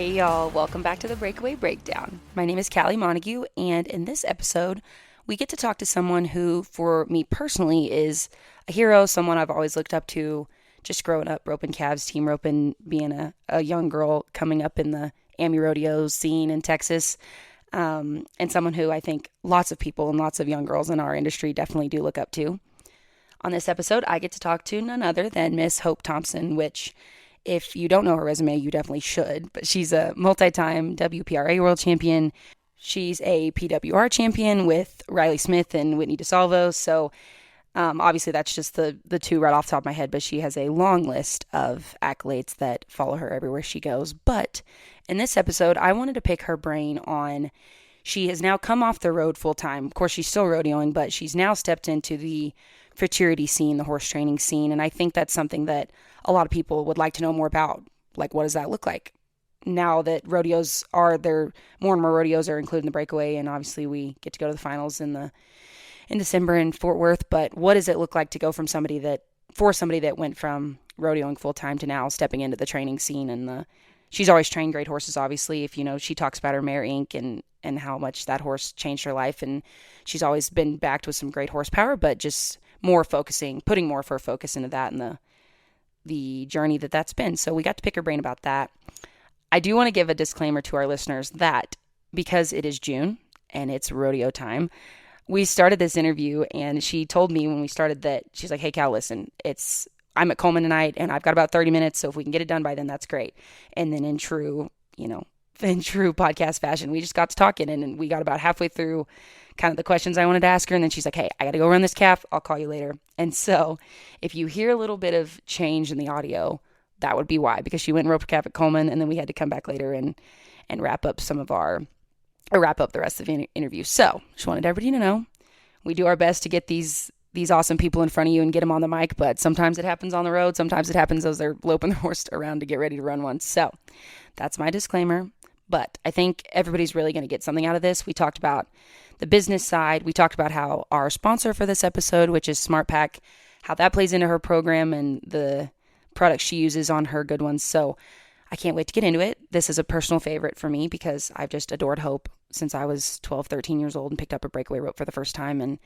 Hey y'all, welcome back to the Breakaway Breakdown. My name is Callie Montague, and in this episode, we get to talk to someone who, for me personally, is a hero, someone I've always looked up to just growing up, roping calves, team roping, being a young girl coming up in the rodeo scene in Texas, and someone who I think lots of people and lots of young girls in our industry definitely do look up to. On this episode, I get to talk to none other than Miss Hope Thompson, which if you don't know her resume, you definitely should. But she's a multi-time WPRA world champion. She's a PWR champion with Riley Smith and Whitney DeSalvo. So obviously that's just the two right off the top of my head. But she has a long list of accolades that follow her everywhere she goes. But in this episode, I wanted to pick her brain on she has now come off the road full time. Of course, she's still rodeoing, but she's now stepped into the Futurity scene, the horse training scene. And I think that's something that a lot of people would like to know more about. Like, what does that look like? Now that rodeos are there, more and more rodeos are included in the breakaway, and obviously we get to go to the finals in December in Fort Worth. But what does it look like to go from somebody that went from rodeoing full time to now stepping into the training scene? And she's always trained great horses. Obviously, if you know, she talks about her mare Inc. and how much that horse changed her life, and she's always been backed with some great horsepower, but just putting more of her focus into that and the journey that's been. So we got to pick her brain about that. I do want to give a disclaimer to our listeners that because it is June and it's rodeo time, we started this interview and she told me when we started that she's like, "Hey Cal, listen, I'm at Coleman tonight and I've got about 30 minutes. So if we can get it done by then, that's great." And then in true podcast fashion, we just got to talking and we got about halfway through kind of the questions I wanted to ask her. And then she's like, "Hey, I got to go run this calf. I'll call you later." And so if you hear a little bit of change in the audio, that would be why, because she went and roped a calf at Coleman and then we had to come back later and wrap up wrap up the rest of the interview. So just wanted everybody to know we do our best to get these awesome people in front of you and get them on the mic, but sometimes it happens on the road. Sometimes it happens as they're loping their horse around to get ready to run one. So that's my disclaimer. But I think everybody's really going to get something out of this. We talked about the business side. We talked about how our sponsor for this episode, which is SmartPack, how that plays into her program and the products she uses on her good ones. So I can't wait to get into it. This is a personal favorite for me because I've just adored Hope since I was 12, 13 years old and picked up a breakaway rope for the first time. And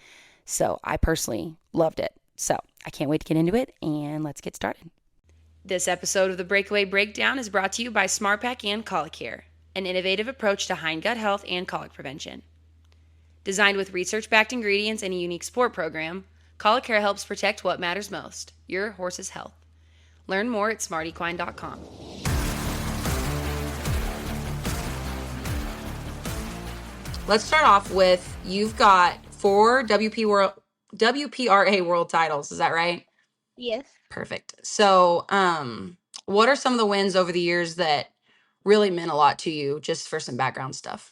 so I personally loved it. So I can't wait to get into it, and let's get started. This episode of the Breakaway Breakdown is brought to you by SmartPack and Colicare, an innovative approach to hindgut health and colic prevention. Designed with research-backed ingredients and a unique support program, Colicare helps protect what matters most, your horse's health. Learn more at smartequine.com. Let's start off with, you've got 4 WPRA world titles, is that right? Yes. Perfect. So, what are some of the wins over the years that really meant a lot to you, just for some background stuff?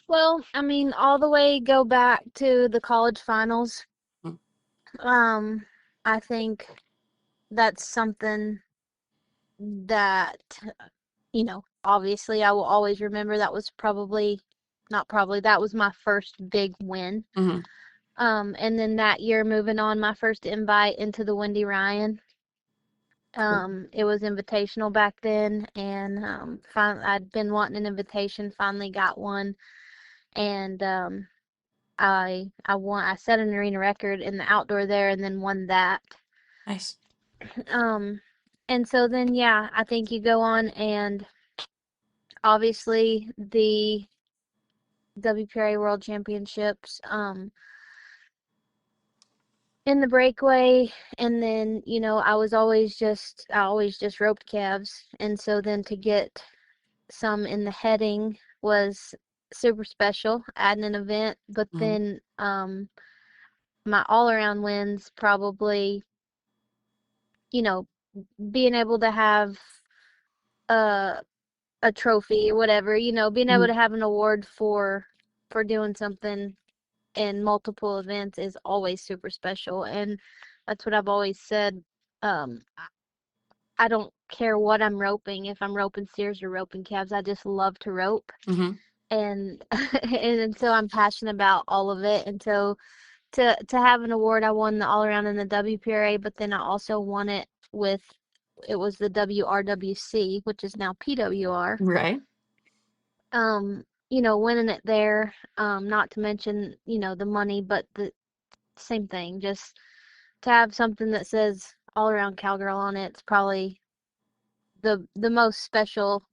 Well, I mean, all the way go back to the college finals. I think that's something that, obviously I will always remember. That was that was my first big win. Mm-hmm. And then that year, moving on, my first invite into the Wendy Ryan. It was invitational back then, and I'd been wanting an invitation, finally got one, and I won. I set an arena record in the outdoor there, and then won that. Nice. And so then, yeah, I think you go on, and obviously the WPRA World Championships, in the breakaway, and then I always just roped calves, and so then to get some in the heading was super special, adding an event. But then my all-around wins, probably being able to have a trophy or whatever, being able to have an award for doing something in multiple events is always super special. And that's what I've always said. I don't care what I'm roping, if I'm roping steers or roping calves, I just love to rope. And and so I'm passionate about all of it. And so to have an award, I won the all around in the WPRA, but then I also won it with it was the WRWC, which is now PWR. Right. Winning it there, not to mention, the money, but the same thing, just to have something that says all around cowgirl on it, it's probably the most special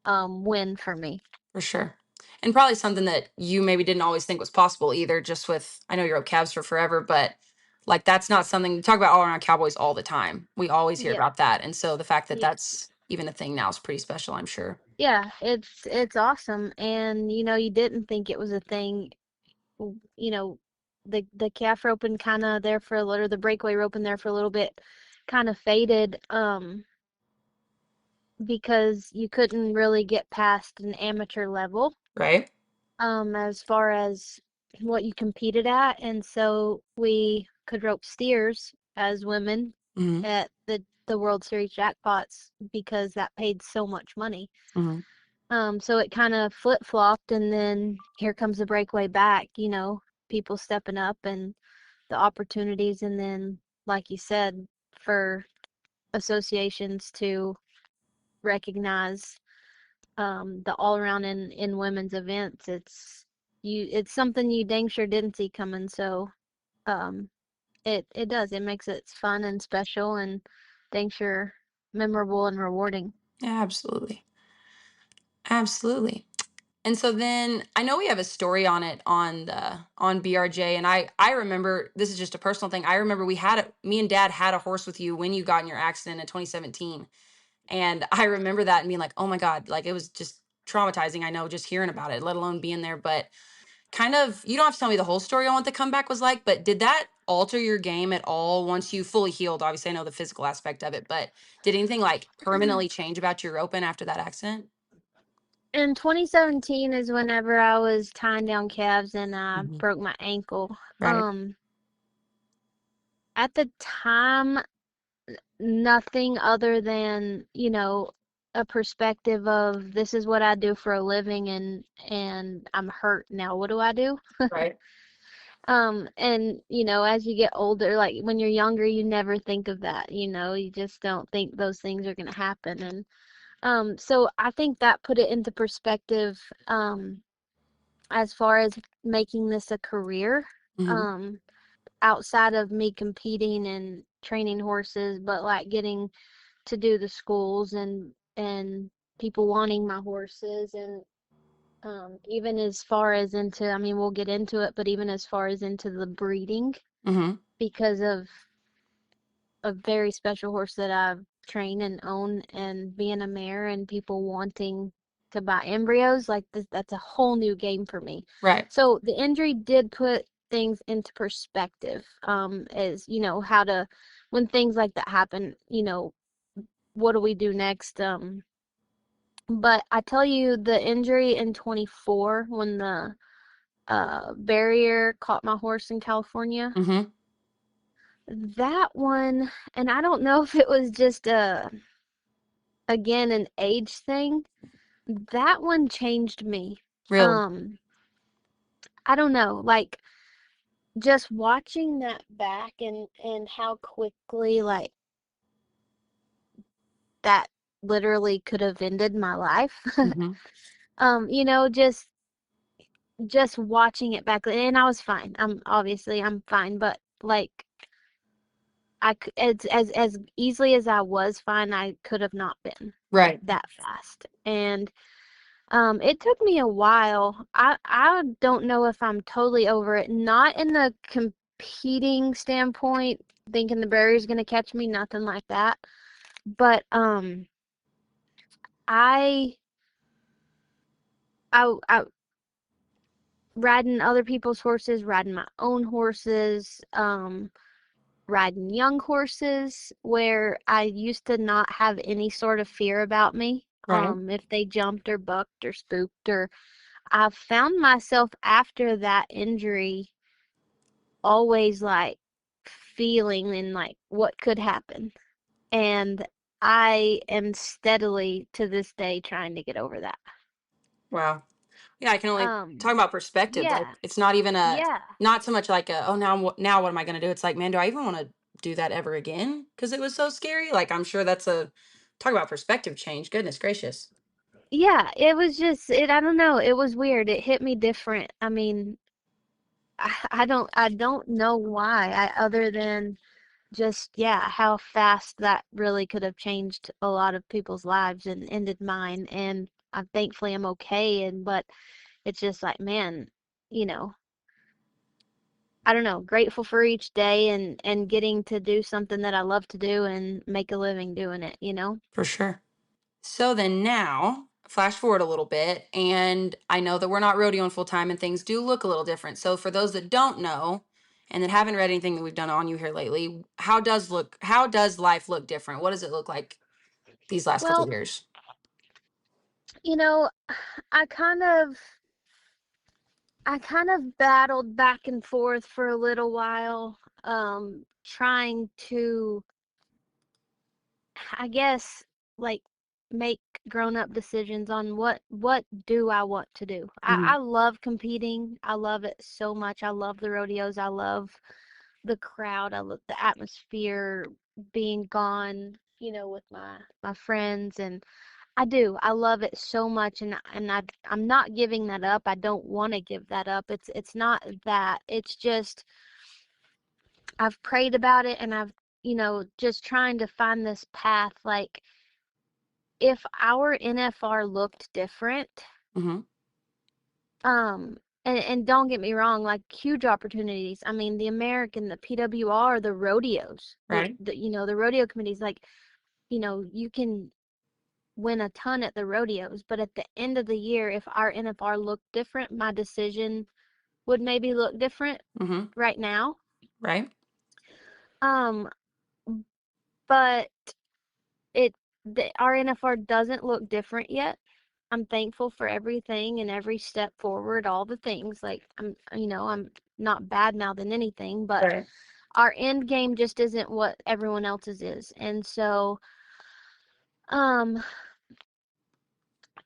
win for me. For sure. And probably something that you maybe didn't always think was possible either, just with, I know you rode calves for forever, but like that's not something you talk about all around cowboys all the time. We always hear Yep. about that. And so the fact that Yep. that's even a thing now is pretty special, I'm sure. Yeah, it's awesome. And you didn't think it was a thing. You know, the calf roping kind of there for a little, the breakaway roping there for a little bit kind of faded, because you couldn't really get past an amateur level, Right. as far as what you competed at. And so we could rope steers as women Hmm. at the World Series jackpots because that paid so much money. Hmm. So it kind of flip-flopped, and then here comes the breakaway back, people stepping up and the opportunities, and then, like you said, for associations to recognize the all around in women's events. It's something you dang sure didn't see coming. So um, it does. It makes it fun and special and dang sure memorable and rewarding. Yeah, absolutely. Absolutely. And so then I know we have a story on it on BRJ, and I remember, this is just a personal thing. I remember me and Dad had a horse with you when you got in your accident in 2017. And I remember that and being like, "Oh my God," like it was just traumatizing. I know, just hearing about it, let alone being there, but kind of, you don't have to tell me the whole story on what the comeback was like, but did that alter your game at all once you fully healed? Obviously, I know the physical aspect of it, but did anything like permanently change about your roping after that accident? In 2017 is whenever I was tying down calves and I Hmm. broke my ankle. Right. At the time, nothing other than, a perspective of this is what I do for a living, and I'm hurt now. What do I do? Right. And as you get older, like when you're younger, you never think of that, you just don't think those things are gonna happen. And so I think that put it into perspective, as far as making this a career. Hmm. Um, Outside of me competing and training horses, but like getting to do the schools and people wanting my horses, and even as far as into, I mean, we'll get into it, but even as far as into the breeding, Hmm. because of a very special horse that I've trained and own, and being a mare and people wanting to buy embryos, like this, that's a whole new game for me. Right. So the injury did put things into perspective, as how to, when things like that happen, what do we do next? But I tell you, the injury in 24 when the barrier caught my horse in California, Hmm. that one, and I don't know if it was just again an age thing. That one changed me. Really. Um, I don't know, like just watching that back and how quickly like that literally could have ended my life. Hmm. Just watching it back, and I was fine. I'm fine, but like as easily as I was fine, I could have not been like Right. that fast. And it took me a while. I don't know if I'm totally over it. Not in the competing standpoint, thinking the barrier's gonna catch me, nothing like that. But I I riding other people's horses, riding my own horses, riding young horses where I used to not have any sort of fear about me. Right. If they jumped or bucked or spooked, or I found myself after that injury always like feeling and like what could happen. And I am steadily to this day trying to get over that. Wow. Yeah, I can only Um, talk about perspective. Like yeah, it's not even yeah, not so much like oh now now what am I going to do? It's like, man, do I even want to do that ever again because it was so scary? Like, I'm sure that's a talk about perspective change. Goodness gracious. Yeah, it was just I don't know, it was weird. It hit me different. I mean, I don't know why. Other than just, yeah, how fast that really could have changed a lot of people's lives and ended mine. And I'm thankfully I'm okay. And but it's just like, man, you know, I don't know, grateful for each day and getting to do something that I love to do and make a living doing it, you know? For sure. So then now, flash forward a little bit, and I know that we're not rodeoing full time and things do look a little different. So for those that don't know and that haven't read anything that we've done on you here lately, how does life look different? What does it look like these last couple Well, of years? you know, I kind of I kind of battled back and forth for a little while, trying to, I guess, like make grown-up decisions on what do I want to do. Hmm. I love competing. I love it so much. I love the rodeos. I love the crowd. I love the atmosphere, being gone, with my friends, and I do. I love it so much, and I'm not giving that up. I don't want to give that up. It's not that. It's just I've prayed about it, and I've, just trying to find this path. Like, if our NFR looked different, Hmm. um, and don't get me wrong, like, huge opportunities. I mean, the American, the PWR, the rodeos, Right. the rodeo committees, like, you can win a ton at the rodeos, but at the end of the year, if our NFR looked different, my decision would maybe look different Hmm. right now. Right. Um, but it our NFR doesn't look different yet. I'm thankful for everything and every step forward, all the things. Like, I'm not bad now than anything, but Right. our end game just isn't what everyone else's is. And so, um,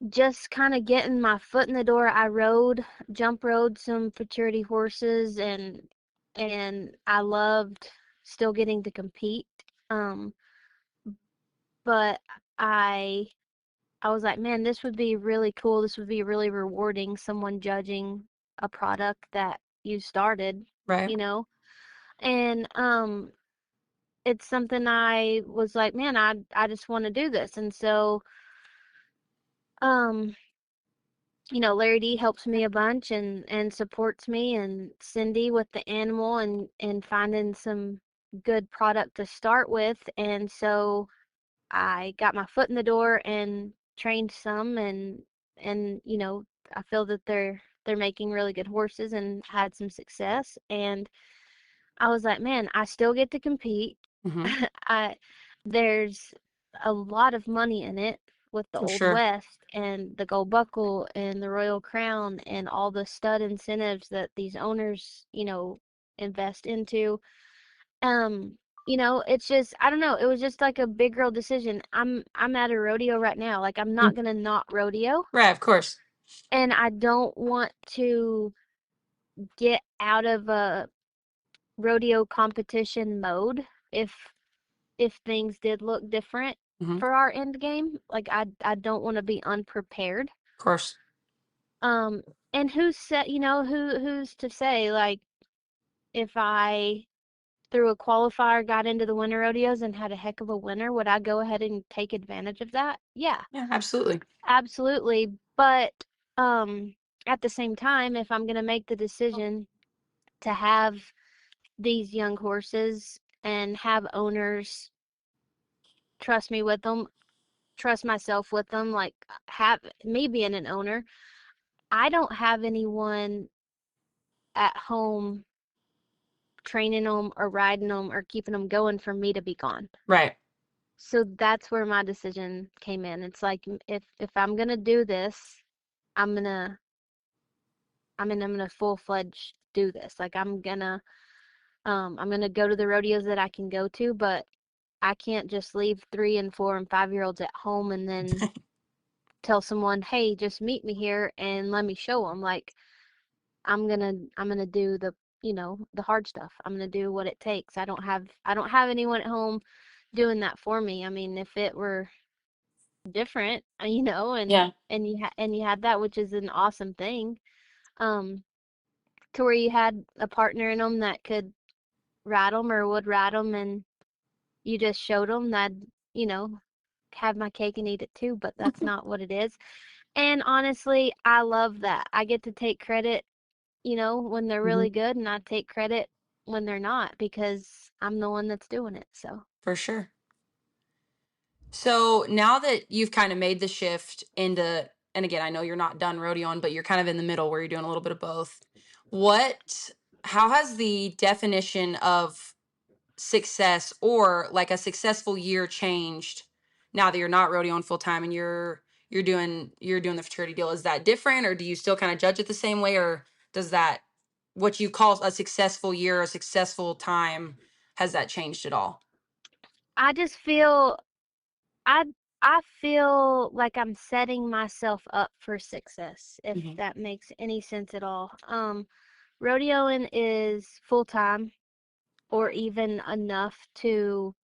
just kind of getting my foot in the door. I jump rode some futurity horses, and I loved still getting to compete. Um, but I I was like, man, this would be really cool. This would be really rewarding, someone judging a product that you started, Right. you know? And it's something I was like, man, I just want to do this. And so um Larry D helps me a bunch and supports me, and Cindy with the animal and finding some good product to start with. And so I got my foot in the door and trained some, and I feel that they're making really good horses and had some success. And I was like, man, I still get to compete. Hmm. I There's a lot of money in it with the For Old sure. West and the Gold Buckle and the Royal Crown and all the stud incentives that these owners, invest into. Um, it's just, I don't know, it was just like a big girl decision. I'm at a rodeo right now. Like, I'm Mm. not gonna not rodeo, Right. Of course. and I don't want to get out of a rodeo competition mode if things did look different Hmm. Of for our end game. Like, I don't want to be unprepared. course. Um, and who's said, who's to say, like, if I through a qualifier got into the winter rodeos and had a heck of a winter, would I go ahead and take advantage of that? Yeah, Yeah. Absolutely. absolutely. But um at the same time, if I'm going to make the decision to have these young horses and have owners trust me with them, trust myself with them, like, have me being an owner, I don't have anyone at home training them or riding them or keeping them going for me to be gone. Right. So that's where my decision came in. It's like, if I'm gonna do this, I'm gonna I'm gonna full-fledged do this. Like, I'm gonna go to the rodeos that I can go to, but I can't just leave 3 and 4 and 5-year-olds at home and then tell someone, "Hey, just meet me here and let me show them." Like, I'm gonna do the hard stuff. I'm going to do what it takes. I don't have anyone at home doing that for me. I mean, if it were different, Yeah, and you had that, which is an awesome thing, um, to where you had a partner in them that could ride them or would ride them, and you just showed them that, you know, have my cake and eat it too, but that's not what it is. And honestly, I love that. I get to take credit, when they're hmm really good, and I take credit when they're not because I'm the one that's doing it. So for sure. So now that you've kind of made the shift into, and again, I know you're not done rodeoing, but you're kind of in the middle where you're doing a little bit of both. What, how has the definition of success or like a successful year changed now that you're not rodeoing full time and you're doing the fraternity deal? Is that different, or do you still kind of judge it the same way, or does that, what you call a successful year, a successful time, has that changed at all? I just feel I I feel like I'm setting myself up for success, if hmm that makes any sense at all. Rodeoing is full time or even enough to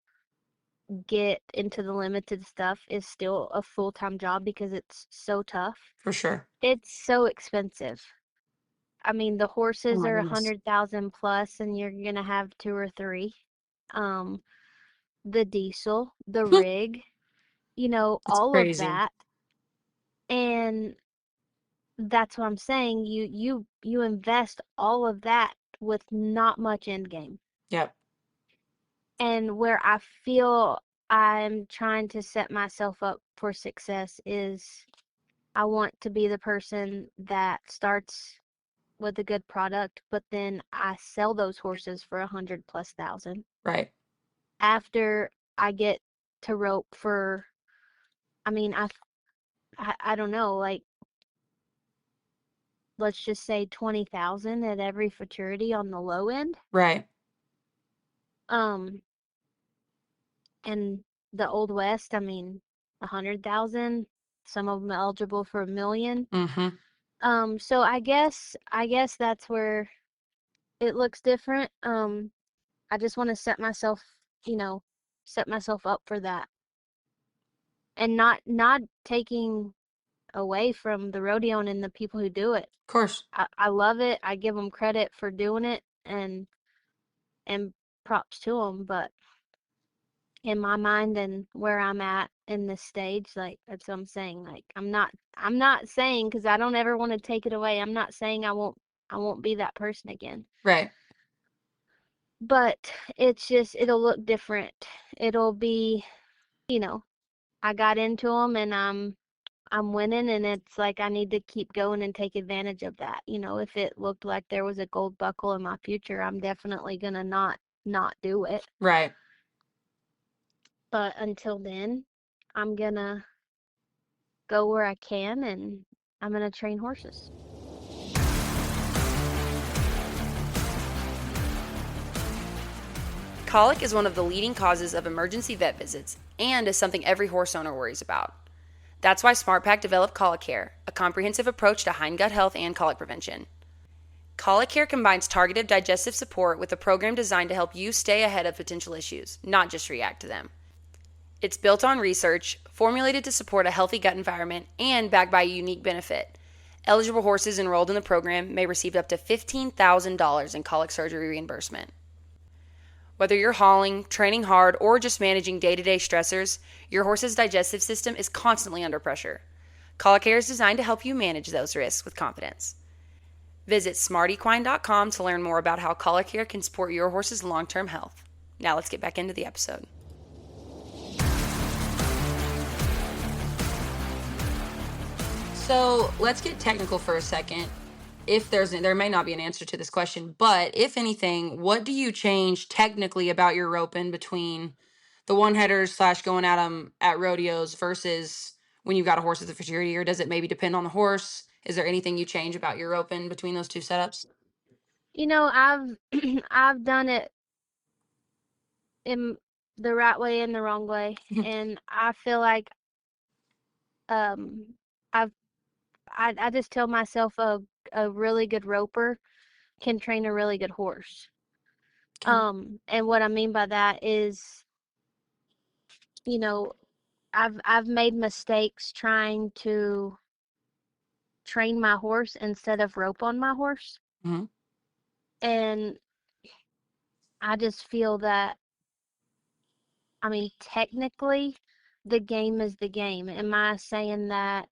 get into the limited stuff is still a full time job because it's so tough. For sure. It's so expensive. I mean, the Oh horses my are a goodness. 100,000 plus, and you're gonna have two or three. Um, the diesel, the rig, It's all of crazy. that, and that's what I'm saying. You invest all of that with not much end game. Yep. And where I feel I'm trying to set myself up for success is I want to be the person that starts with a good product, but then I sell those horses for 100,000+ Right. after I get to rope for, I mean, I don't know, like, let's just say 20,000 at every futurity on the low end. Right. Um, and the Old West, I mean, 100,000. Some of them eligible for 1 million. Mm-hmm. So I guess that's where it looks different. I just want to you know, set myself up for that, and not taking away from the rodeo and the people who do it. Of course. I love it. I give them credit for doing it, and props to them. But in my mind and where I'm at in this stage, like that's what I'm saying. Like I'm not saying, because I don't ever want to take it away. I'm not saying I won't be that person again. Right. But it's just it'll look different. It'll be, you know, I got into them, and I'm winning, and it's like I need to keep going and take advantage of that. If it looked like there was a gold buckle in my future, I'm definitely gonna not do it. Right. But until then, I'm gonna go where I can, and I'm gonna train horses. Colic is one of the leading causes of emergency vet visits and is something every horse owner worries about. That's why SmartPack developed Colic Care, a comprehensive approach to hindgut health and colic prevention. Colic Care combines targeted digestive support with a program designed to help you stay ahead of potential issues, not just react to them. It's built on research, formulated to support a healthy gut environment, and backed by a unique benefit. Eligible horses enrolled in the program may receive up to $15,000 in colic surgery reimbursement. Whether you're hauling, training hard, or just managing day-to-day stressors, your horse's digestive system is constantly under pressure. Colic Care is designed to help you manage those risks with confidence. Visit smartequine.com to learn more about how Colic Care can support your horse's long-term health. Now let's get back into the episode. So let's get technical for a second. If there may not be an answer to this question, but if anything, what do you change technically about your roping between the one headers slash going at them at rodeos versus when you've got a horse at the futurity, or does it maybe depend on the horse? Is there anything you change about your roping between those two setups? I've I've done it in the right way and the wrong way, and I feel like um I've I just tell myself a really good roper can train a really good horse. Okay. And what I mean by that is, you know, I've made mistakes trying to train my horse instead of rope on my horse. Hmm. And I just feel that, I mean, technically, the game is the game. Am I saying that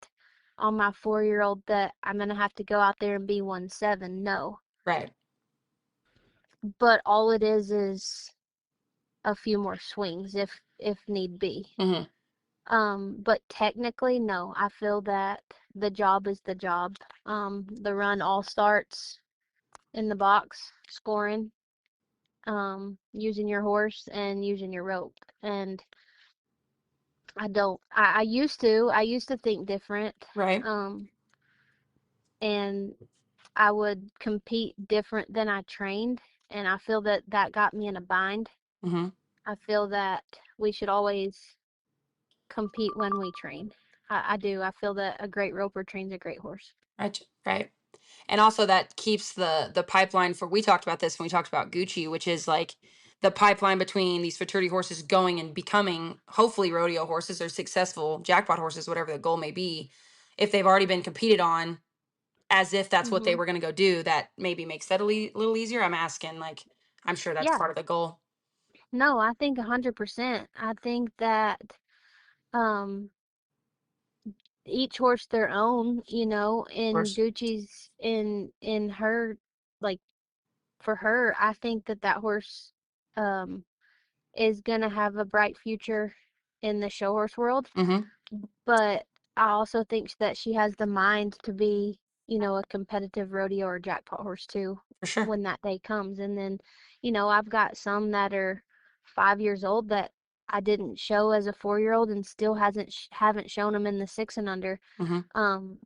on my 4-year-old that I'm gonna have to go out there and be 1-7? No. Right. But all it is a few more swings if need be. Hmm. But technically, no. I feel that the job is the job. The run all starts in the box, scoring, using your horse and using your rope. And I don't. I used to. I used to think different. Right. Um, and I would compete different than I trained, and I feel that that got me in a bind. Hmm. I feel that we should always compete when we train. I do. I feel that a great roper trains a great horse. Right. Right. And also that keeps the pipeline for, we talked about this when we talked about Gucci, which is like the pipeline between these futurity horses going and becoming hopefully rodeo horses or successful jackpot horses, whatever the goal may be. If they've already been competed on as if that's what they Hmm. were going to go do, that maybe makes that little easier. I'm asking, like, I'm sure that's Yeah. part of the goal. No, I think 100%. I think that um each horse their own, Of in course. Gucci's in her, like, for her, I think that that horse um is gonna have a bright future in the show horse world. Hmm. But I also think that she has the mind to be, a competitive rodeo or jackpot horse too For sure. when that day comes. And then, I've got some that are 5 years old that I didn't show as a 4-year-old and still haven't shown them in the 6 and under, Hmm. um,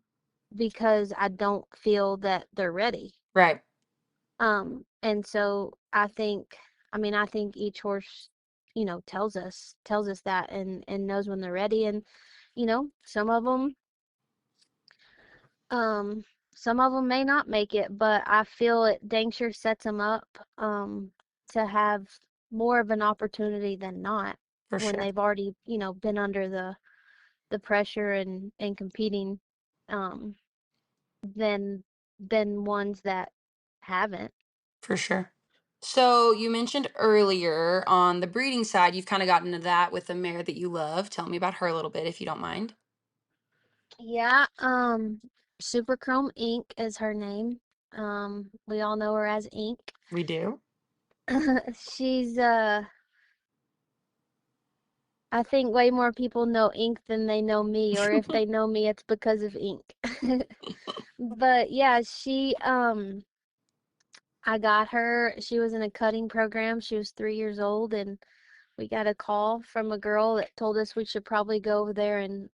because I don't feel that they're ready. Right. And so I think each horse, tells us that and knows when they're ready. And, some of them, um, may not make it, but I feel it dang sure sets them up, to have more of an opportunity than not For when sure. they've already, been under the pressure and competing, um, than ones that haven't. For sure. So you mentioned earlier on the breeding side, you've kind of gotten into that with the mare that you love. Tell me about her a little bit, if you don't mind. Yeah, Super Chrome Ink is her name. We all know her as Ink. We do. She's I think way more people know Ink than they know me, or if they know me, it's because of Ink. But yeah, I got her. She was in a cutting program. She was 3 years old, and we got a call from a girl that told us we should probably go over there and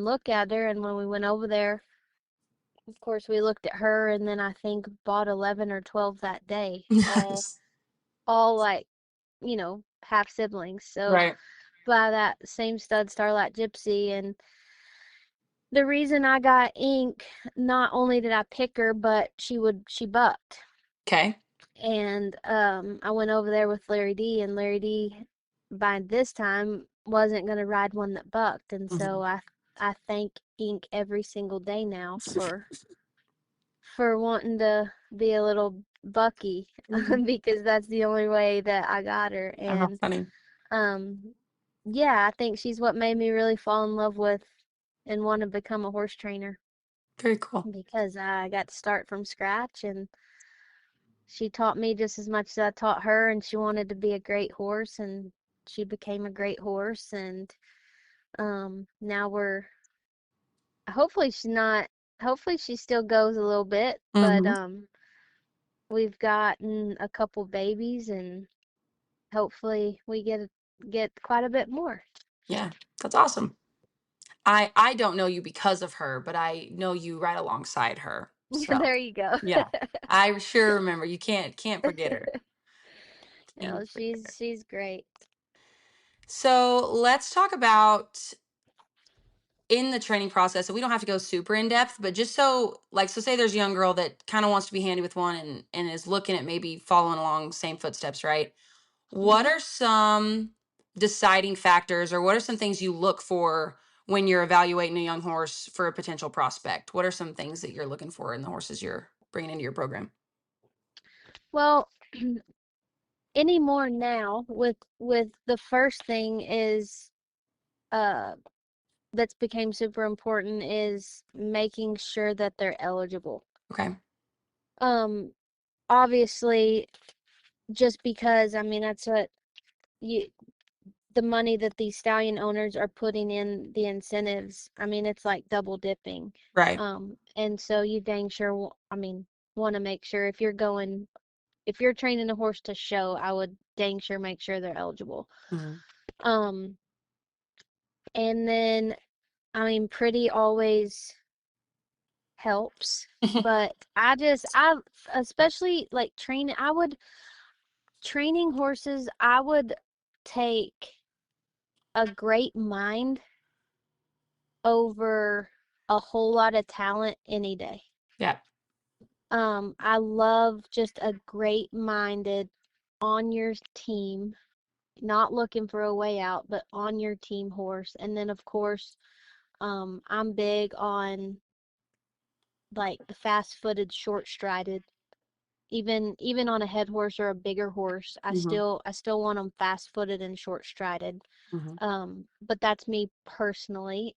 look at her. And when we went over there, of course, we looked at her, and then I think bought 11 or 12 that day, all Nice. like, half siblings. So Right. by that same stud, Starlight Gypsy. And the reason I got Ink, not only did I pick her, but she bucked. Okay. And I went over there with Larry D, and Larry D by this time wasn't gonna ride one that bucked. And Hmm. so I thank Ink every single day now for wanting to be a little Bucky, Hmm. because that's the only way that I got her. Oh, how And funny. um, yeah, I think she's what made me really fall in love with and want to become a horse trainer, Very cool. because I got to start from scratch, and she taught me just as much as I taught her, and she wanted to be a great horse, and she became a great horse. And now we're hopefully she's not hopefully she still goes a little bit, but Hmm. we've gotten a couple babies, and hopefully we get quite a bit more. Yeah, that's awesome. I don't know you because of her, but I know you right alongside her. So There you go. yeah, I sure remember. You can't forget her. No, Can't forget her. she's great. So let's talk about in the training process, so we don't have to go super in depth, but just so like so say there's a young girl that kind of wants to be handy with one and is looking at maybe following along same footsteps, right? What Hmm. are some deciding factors or what are some things you look for when you're evaluating a young horse for a potential prospect? What are some things that you're looking for in the horses you're bringing into your program? Well, anymore now with the first thing is uh that's became super important is making sure that they're eligible. Okay. Um, Obviously, just because I mean that's what you the money that these stallion owners are putting in the incentives. I mean it's like double dipping. Right. And so you dang sure I mean want to make sure if you're training a horse to show, I would dang sure make sure they're eligible. Hmm. Um, and then I mean pretty always helps, but I especially like training horses, I would take a great mind over a whole lot of talent any day. Yeah. I love just a great minded on your team, not looking for a way out, but on your team horse. And then of course, I'm big on like the fast-footed, short-strided. Even on a head horse or a bigger horse, Hmm. I still want them fast-footed and short-strided. Hmm. But that's me personally.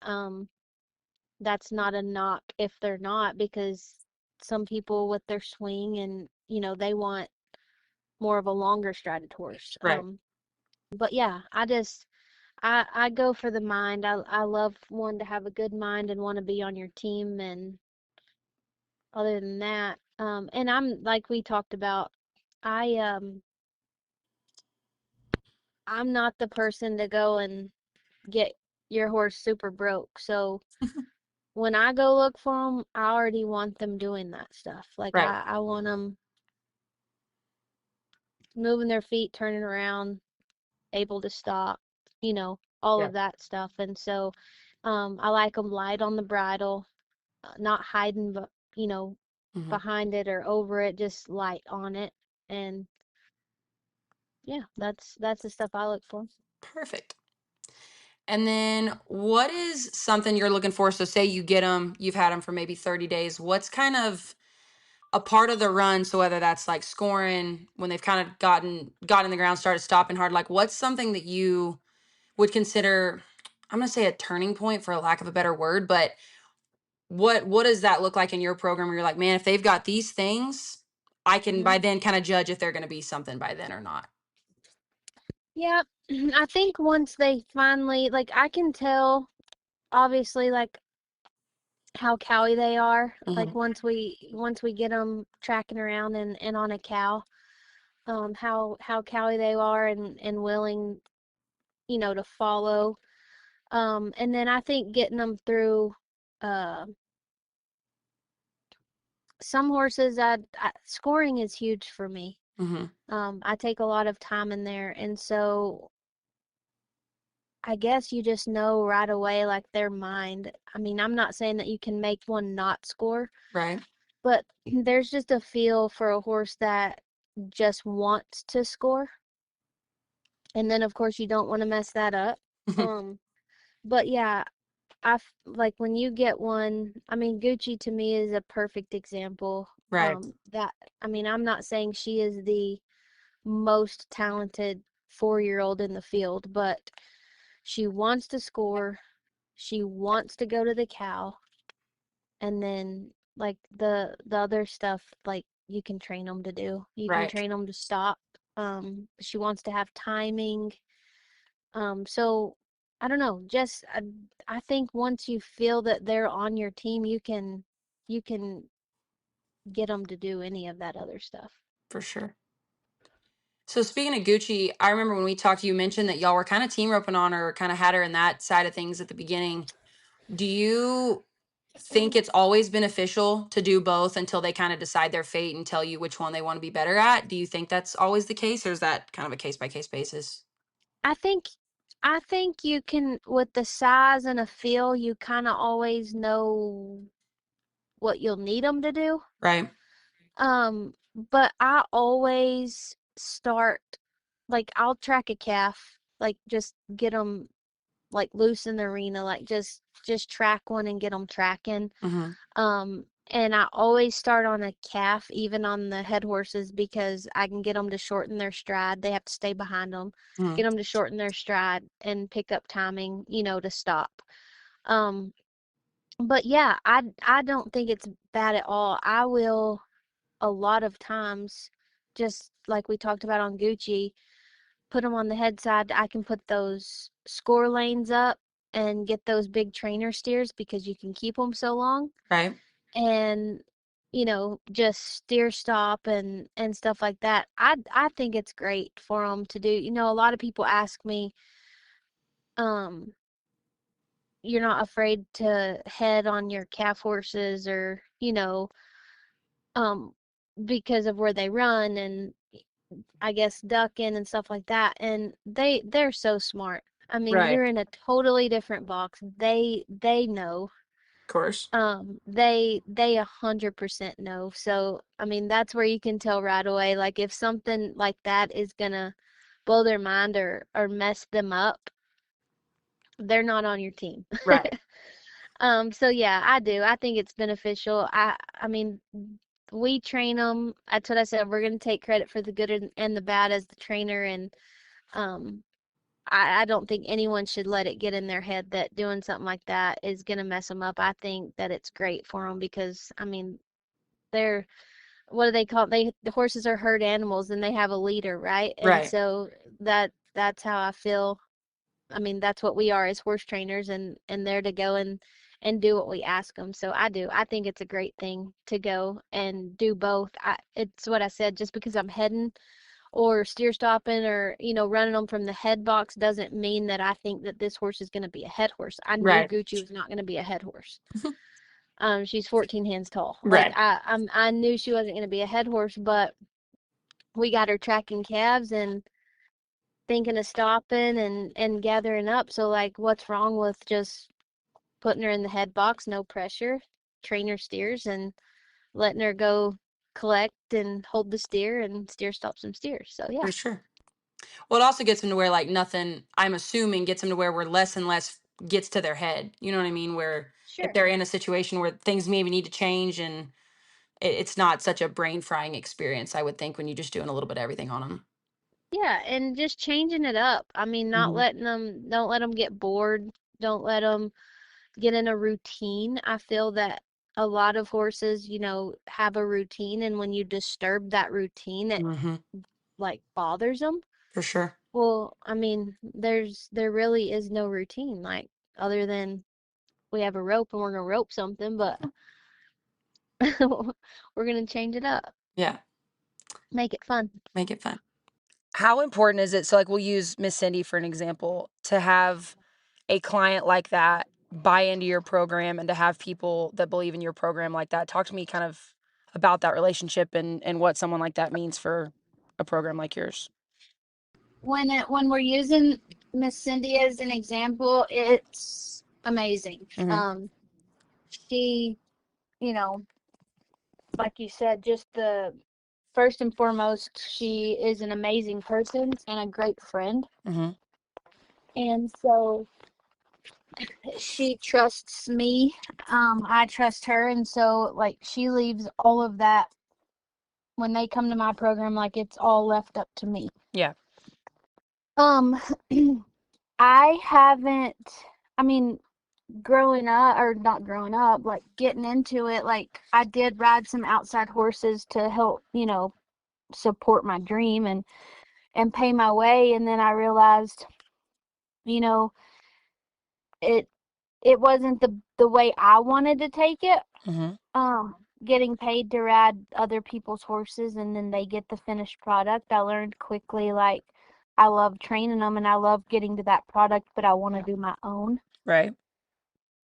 That's not a knock if they're not, because some people with their swing and they want more of a longer strided horse. Right. But yeah, I go for the mind. I love one to have a good mind and want to be on your team. And other than that, and I'm like we talked about, I I'm not the person to go and get your horse super broke. So when I go look for them, I already want them doing that stuff. Like Right. I want them moving their feet, turning around, able to stop, all Yeah. of that stuff. And so, I like them light on the bridle, not hiding, but you know, Hmm. behind it or over it, just light on it. And yeah, that's the stuff I look for. Perfect. And then what is something you're looking for? So say you get them, you've had them for maybe 30 days. What's kind of a part of the run? So whether that's like scoring when they've kind of got in the ground, started stopping hard, like what's something that you would consider, I'm going to say a turning point for lack of a better word, but what does that look like in your program where you're like, man, if they've got these things, I can Hmm. by then kind of judge if they're going to be something by then or not. Yeah, I think once they finally, like, I can tell, obviously, like how cowy they are. Hmm. Like once we get them tracking around and on a cow, how cowy they are and willing, to follow. And then I think getting them through, uh, some horses, scoring is huge for me. Hmm. I take a lot of time in there, and so I guess you just know right away, like their mind. I mean, I'm not saying that you can make one not score, Right. but there's just a feel for a horse that just wants to score. And then, of course, you don't want to mess that up. Um, but yeah, like when you get one, I mean, Gucci to me is a perfect example. Right. That I mean, I'm not saying she is the most talented 4-year-old in the field, but she wants to score. She wants to go to the cow, and then like the other stuff, like you can train them to do. You can Right. train them to stop. She wants to have timing. So I don't know. Just I think once you feel that they're on your team, you can get them to do any of that other stuff. For sure. So speaking of Gucci, I remember when we talked, you mentioned that y'all were kind of team roping on her, kind of had her in that side of things at the beginning. Do you think it's always beneficial to do both until they kind of decide their fate and tell you which one they want to be better at? Do you think that's always the case, or is that kind of a case by case basis? I think I think you can, with the size and a feel, you kind of always know what you'll need them to do. Right. But I always start, like, I'll track a calf, like, just get them, like, loose in the arena, like, just track one and get them tracking. Mm-hmm. And I always start on a calf, even on the head horses, because I can get them to shorten their stride. They have to stay behind them, Mm-hmm. get them to shorten their stride and pick up timing, to stop. Um, but yeah, I don't think it's bad at all. I will a lot of times, just like we talked about on Gucci, put them on the head side. I can put those score lanes up and get those big trainer steers because you can keep them so long, Right. and just steer stop and stuff like that. I think it's great for them to do. A lot of people ask me, um you're not afraid to head on your calf horses, or um because of where they run, and I guess ducking and stuff like that. And they're so smart. I mean, Right. you're in a totally different box. They know. Of course. They 100% know. So, I mean, that's where you can tell right away, like, if something like that is gonna blow their mind or mess them up, they're not on your team. Right. So yeah, I do. I think it's beneficial. I mean, we train them. That's what I said. We're gonna take credit for the good and the bad as the trainer, and um, I don't think anyone should let it get in their head that doing something like that is gonna mess them up. I think that it's great for them because, I mean, they're, what do they call it? The horses are herd animals and they have a leader, right? And Right. so that's how I feel. I mean, that's what we are as horse trainers, and they're to go and do what we ask them. So I do. I think it's a great thing to go and do both. It's what I said. Just because I'm heading or steer stopping or running them from the head box doesn't mean that I think that this horse is going to be a head horse. I knew Right. Gucci was not going to be a head horse. She's 14 hands tall. Like, Right. I knew she wasn't going to be a head horse, but we got her tracking calves and thinking of stopping and gathering up. So, like, what's wrong with just putting her in the head box, no pressure, trainer steers, and letting her go collect and hold the steer and steer stop some steers. So yeah. For sure. Well, it also gets them to where like nothing, I'm assuming, gets them to where less and less gets to their head. You know what I mean? Where if Sure. they're in a situation where things maybe need to change and it's not such a brain frying experience, I would think, when you're just doing a little bit of everything on them. Yeah, and just changing it up. I mean, not Hmm. letting them, don't let them get bored. Don't let them get in a routine. I feel that a lot of horses, have a routine, and when you disturb that routine, it, Hmm. like, bothers them. For sure. Well, I mean, there really is no routine, like, other than we have a rope and we're gonna rope something, but we're gonna change it up, Yeah. make it fun. Make it fun. How important is it? So, like, we'll use Miss Cindy for an example, to have a client like that buy into your program and to have people that believe in your program like that. Talk to me kind of about that relationship and what someone like that means for a program like yours. When we're using Miss Cindy as an example, it's amazing. Hmm. She, you know, like you said, just the first and foremost, she is an amazing person and a great friend. Hmm. And so she trusts me. I trust her, and so, like, she leaves all of that when they come to my program, like, it's all left up to me. Yeah. Um, I haven't, I mean, growing up, or not growing up, like, getting into it, like, I did ride some outside horses to help, support my dream and pay my way. And then I realized, you know, it it wasn't the way I wanted to take it. Hmm. Getting paid to ride other people's horses and then they get the finished product. I learned quickly, like, I love training them and I love getting to that product, but I want to do my own. Right.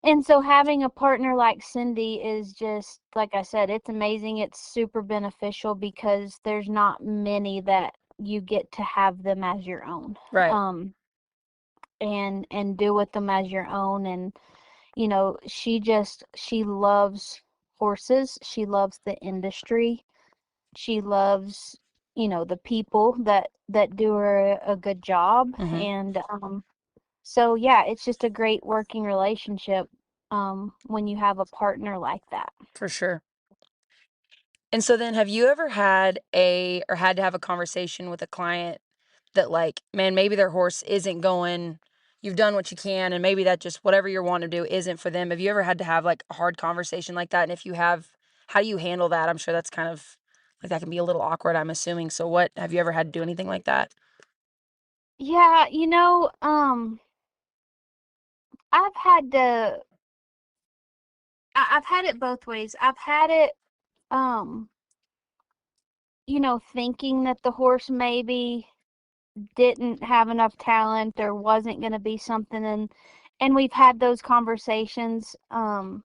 And so having a partner like Cindy is just, like I said, it's amazing. It's super beneficial because there's not many that you get to have them as your own. Right. Um, and do with them as your own. And she loves horses. She loves the industry. She loves, the people that do her a good job. Mm-hmm. And so yeah, it's just a great working relationship when you have a partner like that. For sure. And so then have you ever had or had to have a conversation with a client that like, man, maybe their horse isn't going, you've done what you can, and maybe that just whatever you're wanting to do isn't for them. Have you ever had to have like a hard conversation like that? And if you have, how do you handle that? I'm sure that's kind of like that can be a little awkward, I'm assuming. So what have you ever had to do anything like that? Yeah, I've had to I've had it both ways. I've had it um, thinking that the horse maybe didn't have enough talent or wasn't going to be something, and we've had those conversations and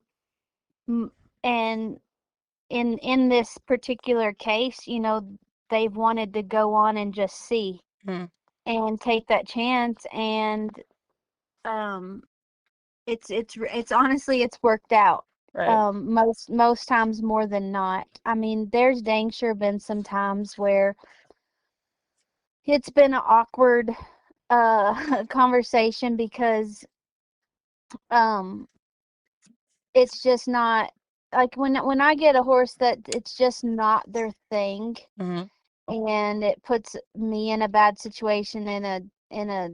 in this particular case, they've wanted to go on and just see Hmm. and take that chance. And um it's honestly, it's worked out Right. most times more than not. I mean, there's dang sure been some times where it's been an awkward conversation because um it's just not like when I get a horse that it's just not their thing, Hmm. and it puts me in a bad situation, in a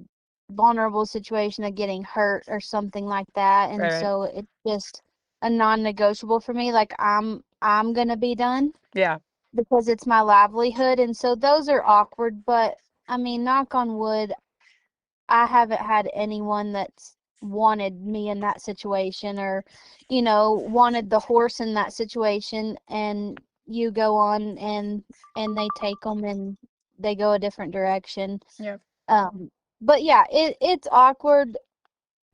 vulnerable situation of getting hurt or something like that. Right, And right. so it's just a non-negotiable for me. Like I'm gonna be done Yeah, because it's my livelihood. And so those are awkward, but I mean, knock on wood, I haven't had anyone that's wanted me in that situation, or wanted the horse in that situation, and you go on and they take them and they go a different direction. yeah, of um but yeah, it's awkward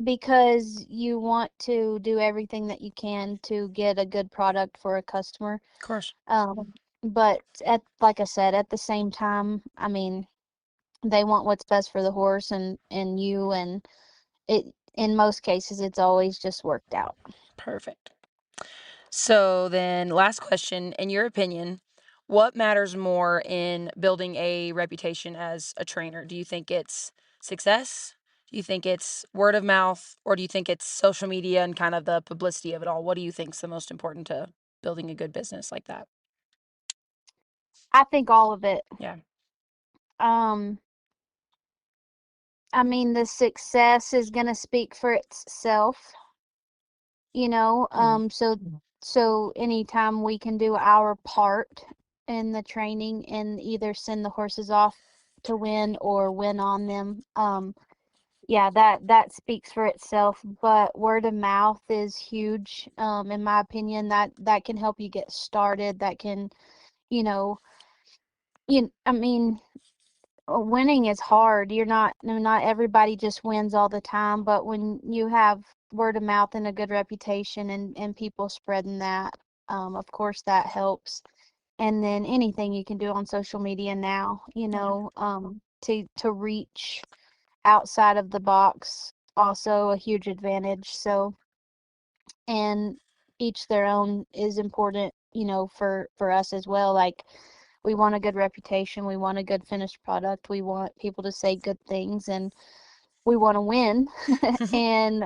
because you want to do everything that you can to get a good product for a customer. course. But at like I said, at the same time, I mean, they want what's best for the horse and you, and it in most cases it's always just worked out. Perfect. So then, last question, in your opinion, what matters more in building a reputation as a trainer? Do you think it's success? Do you think it's word of mouth? Or do you think it's social media and kind of the publicity of it all? What do you think is the most important to building a good business like that? I think all of it. Yeah. um I mean, the success is going to speak for itself, Hmm. so anytime we can do our part in the training and either send the horses off to win or win on them, yeah, that speaks for itself. But word of mouth is huge, in my opinion. That can help you get started. That can, you know I mean, winning is hard. You're not not everybody just wins all the time, but when you have word of mouth and a good reputation, and people spreading that, of course that helps. And then anything you can do on social media now, Yeah. to reach outside of the box, also a huge advantage. So, and each their own is important, for us as well. Like, we want a good reputation, we want a good finished product, we want people to say good things, and we want to win. And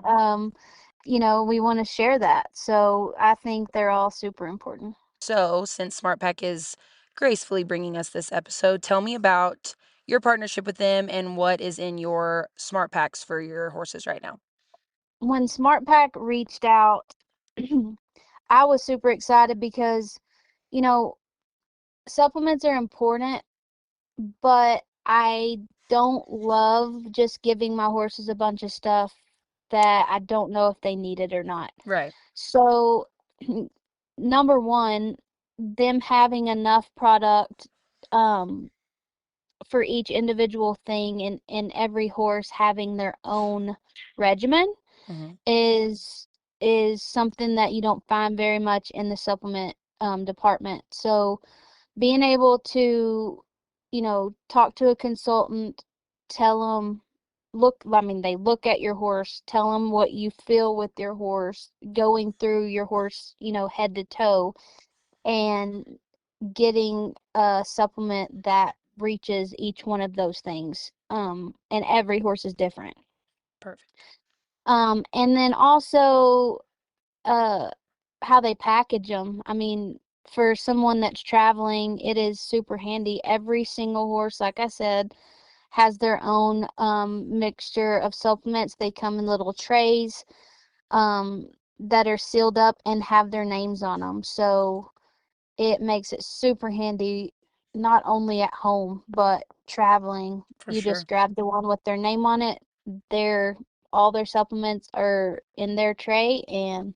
we want to share that. So I think they're all super important. So, since SmartPack is gracefully bringing us this episode, tell me about your partnership with them and what is in your Smart Packs for your horses right now. When SmartPack reached out, I was super excited because, you know, supplements are important, but I don't love just giving my horses a bunch of stuff that I don't know if they need it or not. Right. So, number one, them having enough product um, for each individual thing, and every horse having their own regimen Hmm. is something that you don't find very much in the supplement department. So being able to, talk to a consultant, tell them they look at your horse, tell them what you feel with your horse, going through your horse, head to toe, and getting a supplement that reaches each one of those things. And every horse is different. Perfect. And then also, uh, how they package them. I mean, for someone that's traveling, it is super handy. Every single horse, like I said, has their own mixture of supplements. They come in little trays that are sealed up and have their names on them. So it makes it super handy, not only at home, but traveling. For You sure. just grab the one with their name on it. All their supplements are in their tray and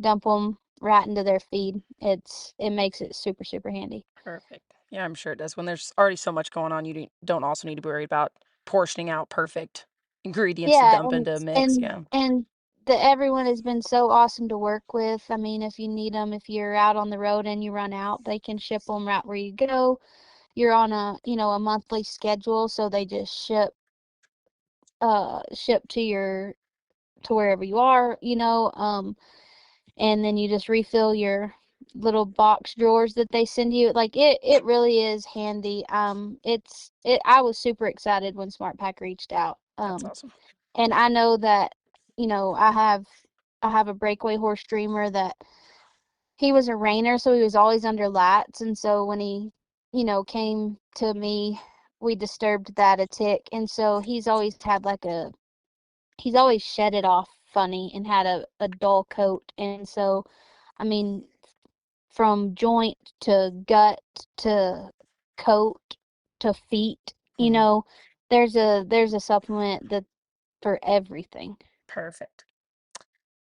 dump them right into their feed. It makes it super, super handy. Perfect. Yeah, I'm sure it does. When there's already so much going on, you don't also need to worry about portioning out perfect ingredients to Yeah, dump into a mix. and Yeah, and everyone has been so awesome to work with. I mean, if you need them, if you're out on the road and you run out, they can ship them right where you go. You're on a monthly schedule, so they just ship to wherever you are, and then you just refill your little box drawers that they send you. Like it really is handy. I was super excited when SmartPack reached out. that's awesome. And I know that, I have a breakaway horse dreamer that he was a reiner, so he was always under lights, and so when he, came to me, we disturbed that a tick, and so he's always shed it off funny and had a dull coat, and so, I mean, from joint to gut to coat to feet, Hmm. there's a supplement that for everything. Perfect.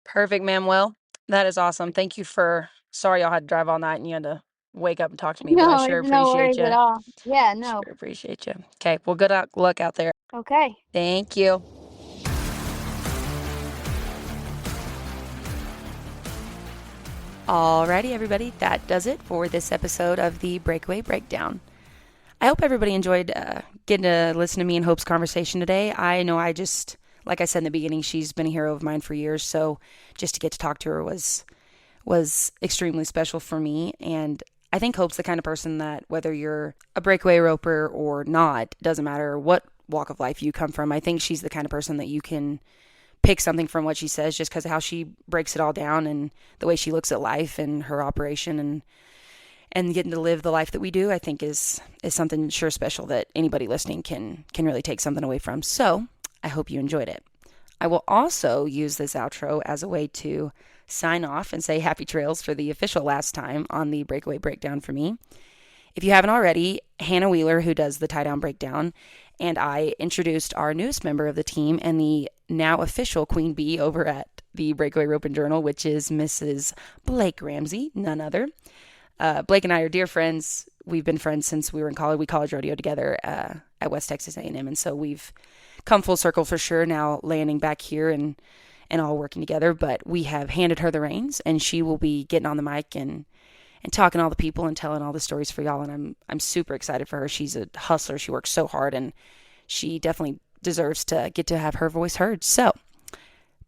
Perfect, ma'am. Well, that is awesome. Thank you for. Sorry, y'all had to drive all night and you had to wake up and talk to me, but I No, sure it's no appreciate worries at you. all. Yeah, no. Sure appreciate you. Okay. Well, luck out there. Okay. Thank you. Alrighty, everybody. That does it for this episode of the Breakaway Breakdown. I hope everybody enjoyed getting to listen to me and Hope's conversation today. I know like I said in the beginning, she's been a hero of mine for years. So just to get to talk to her was extremely special for me. And I think Hope's the kind of person that whether you're a breakaway roper or not, doesn't matter what walk of life you come from. I think she's the kind of person that you can pick something from what she says just because of how she breaks it all down and the way she looks at life and her operation and getting to live the life that we do. I think is something sure special that anybody listening can really take something away from. So I hope you enjoyed it. I will also use this outro as a way to sign off and say happy trails for the official last time on the Breakaway Breakdown for me. If you haven't already, Hannah Wheeler, who does the tie down breakdown, and I introduced our newest member of the team and the now official queen bee over at the Breakaway Rope and Journal, which is Mrs. Blake Ramsey, none other. Blake and I are dear friends. We've been friends since we were in college. We college rodeo together at West Texas A&M, and so we've come full circle for sure now, landing back here and all working together. But we have handed her the reins, and she will be getting on the mic and talking to all the people and telling all the stories for y'all. And I'm super excited for her. She's a hustler. She works so hard, and she definitely deserves to get to have her voice heard. So,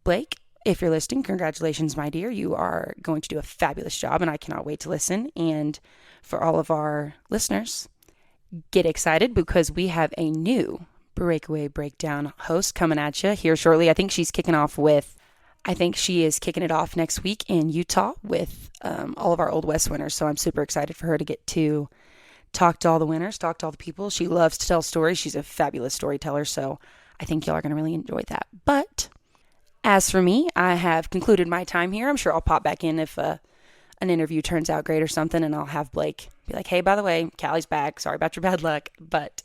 Blake, if you're listening, congratulations, my dear. You are going to do a fabulous job, and I cannot wait to listen. And for all of our listeners, get excited because we have a new Breakaway Breakdown host coming at you here shortly. I think she is kicking it off next week in Utah with all of our Old West winners. So I'm super excited for her to get to talk to all the winners, talk to all the people. She loves to tell stories. She's a fabulous storyteller. So I think y'all are going to really enjoy that. But as for me, I have concluded my time here. I'm sure I'll pop back in if an interview turns out great or something, and I'll have Blake be like, hey, by the way, Callie's back. Sorry about your bad luck. But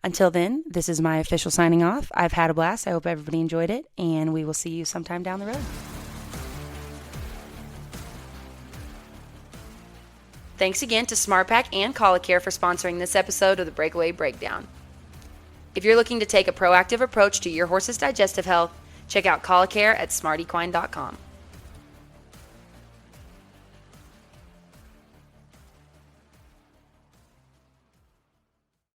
until then, this is my official signing off. I've had a blast. I hope everybody enjoyed it, and we will see you sometime down the road. Thanks again to SmartPack and Colicare for sponsoring this episode of the Breakaway Breakdown. If you're looking to take a proactive approach to your horse's digestive health, check out Colicare at smartequine.com.